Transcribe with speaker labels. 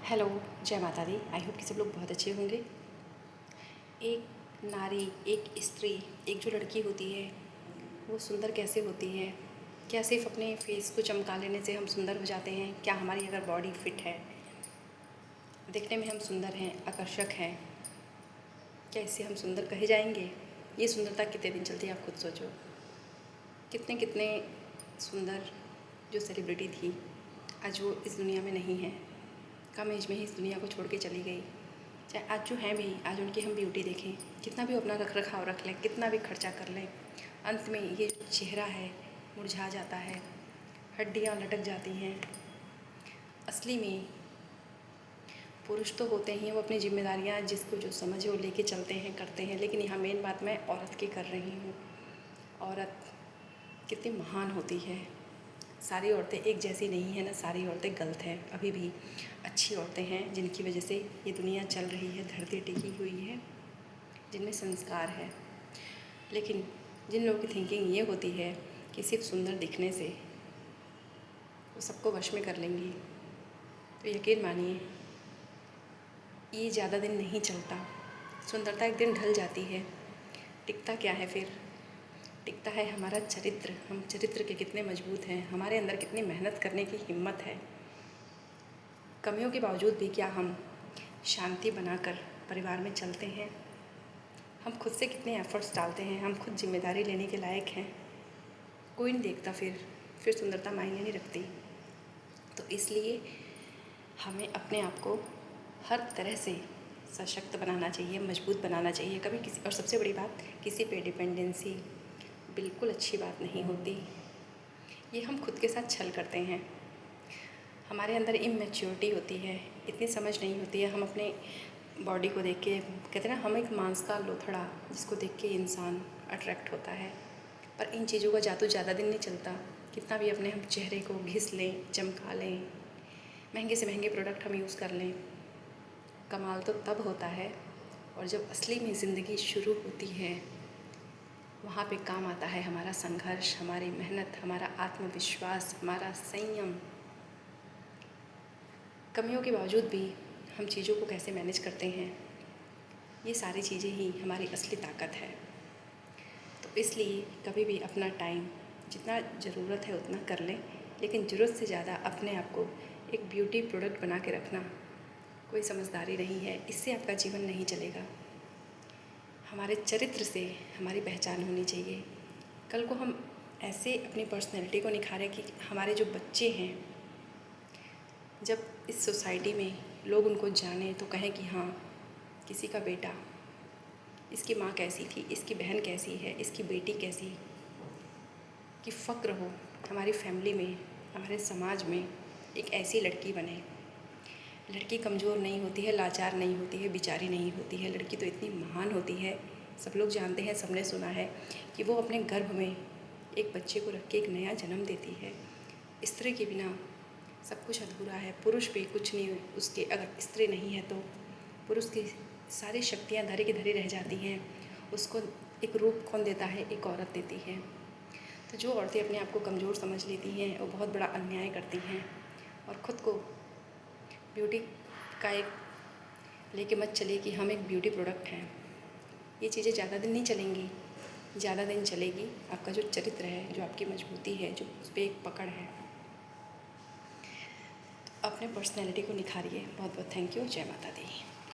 Speaker 1: Hello, जय माता दी। I hope कि सब लोग बहुत अच्छे होंगे। एक नारी, एक स्त्री, एक जो लड़की होती है वो सुंदर कैसे होती है? क्या सिर्फ अपने फेस को चमका लेने से हम सुंदर हो जाते हैं? क्या हमारी अगर बॉडी फिट है, दिखने में हम सुंदर हैं, आकर्षक हैं, क्या इससे हम सुंदर कहे जाएंगे? ये सुंदरता कितने दिन चलती है, आप खुद सोचो। कितने कितने सुंदर जो सेलिब्रिटी थी आज वो इस दुनिया में नहीं है, कम एज में ही इस दुनिया को छोड़ के चली गई। चाहे आज जो हैं भी, आज उनकी हम ब्यूटी देखें, कितना भी अपना रख रखाव रख लें, कितना भी खर्चा कर लें, अंत में ये जो चेहरा है मुरझा जाता है, हड्डियाँ लटक जाती हैं। असली में पुरुष तो होते ही, वो अपनी जिम्मेदारियाँ जिसको जो समझे वो लेके चलते हैं, करते हैं। लेकिन यहाँ मेन बात मैं औरत की कर रही हूँ। औरत कितनी महान होती है। सारी औरतें एक जैसी नहीं है ना, सारी औरतें गलत हैं। अभी भी अच्छी औरतें हैं जिनकी वजह से ये दुनिया चल रही है, धरती टिकी हुई है, जिनमें संस्कार है। लेकिन जिन लोगों की थिंकिंग ये होती है कि सिर्फ सुंदर दिखने से वो सबको वश में कर लेंगी, तो यकीन मानिए ये ज़्यादा दिन नहीं चलता। सुंदरता एक दिन ढल जाती है। टिकता क्या है फिर? टिकता है हमारा चरित्र। हम चरित्र के कितने मजबूत हैं, हमारे अंदर कितनी मेहनत करने की हिम्मत है। कमियों के बावजूद भी क्या हम शांति बनाकर परिवार में चलते हैं? हम खुद से कितने एफ़र्ट्स डालते हैं, हम खुद जिम्मेदारी लेने के लायक हैं। कोई नहीं देखता, फिर सुंदरता मायने नहीं रखती। तो इसलिए हमें अपने आप को हर तरह से सशक्त बनाना चाहिए, मजबूत बनाना चाहिए। कभी किसी, और सबसे बड़ी बात, किसी पे डिपेंडेंसी बिल्कुल अच्छी बात नहीं होती। ये हम खुद के साथ छल करते हैं। हमारे अंदर इमैच्योरिटी होती है, इतनी समझ नहीं होती है। हम अपने बॉडी को देख के कहते हैं ना, हम एक मांस का लोथड़ा जिसको देख के इंसान अट्रैक्ट होता है। पर इन चीज़ों का जादू ज़्यादा दिन नहीं चलता। कितना भी अपने हम चेहरे को घिस लें, चमका लें, महंगे से महंगे प्रोडक्ट हम यूज़ कर लें, कमाल तो तब होता है और जब असली में ज़िंदगी शुरू होती है। वहाँ पे काम आता है हमारा संघर्ष, हमारी मेहनत, हमारा आत्मविश्वास, हमारा संयम। कमियों के बावजूद भी हम चीज़ों को कैसे मैनेज करते हैं, ये सारी चीज़ें ही हमारी असली ताकत है। तो इसलिए कभी भी अपना टाइम जितना ज़रूरत है उतना कर लें, लेकिन ज़रूरत से ज़्यादा अपने आप को एक ब्यूटी प्रोडक्ट बना के रखना कोई समझदारी नहीं है। इससे आपका जीवन नहीं चलेगा। हमारे चरित्र से हमारी पहचान होनी चाहिए। कल को हम ऐसे अपनी पर्सनैलिटी को निखारें कि हमारे जो बच्चे हैं, जब इस सोसाइटी में लोग उनको जानें तो कहें कि हाँ, किसी का बेटा, इसकी माँ कैसी थी, इसकी बहन कैसी है, इसकी बेटी कैसी, कि फ़क्र हो हमारी फैमिली में, हमारे समाज में एक ऐसी लड़की बने। लड़की कमज़ोर नहीं होती है, लाचार नहीं होती है, बेचारी नहीं होती है। लड़की तो इतनी महान होती है। सब लोग जानते हैं, सबने सुना है कि वो अपने गर्भ में एक बच्चे को रख के एक नया जन्म देती है। स्त्री के बिना सब कुछ अधूरा है। पुरुष भी कुछ नहीं उसके, अगर स्त्री नहीं है तो पुरुष की सारी शक्तियाँ धरे की धरी रह जाती हैं। उसको एक रूप कौन देता है? एक औरत देती है। तो जो औरतें अपने आप को कमज़ोर समझ लेती हैं वो बहुत बड़ा अन्याय करती हैं और ख़ुद को ब्यूटी का एक लेके मत चले कि हम एक ब्यूटी प्रोडक्ट हैं। ये चीज़ें ज़्यादा दिन नहीं चलेंगी। ज़्यादा दिन चलेगी आपका जो चरित्र है, जो आपकी मजबूती है, जो उस पर एक पकड़ है। तो अपने पर्सनैलिटी को निखारिए। बहुत बहुत थैंक यू। जय माता दी।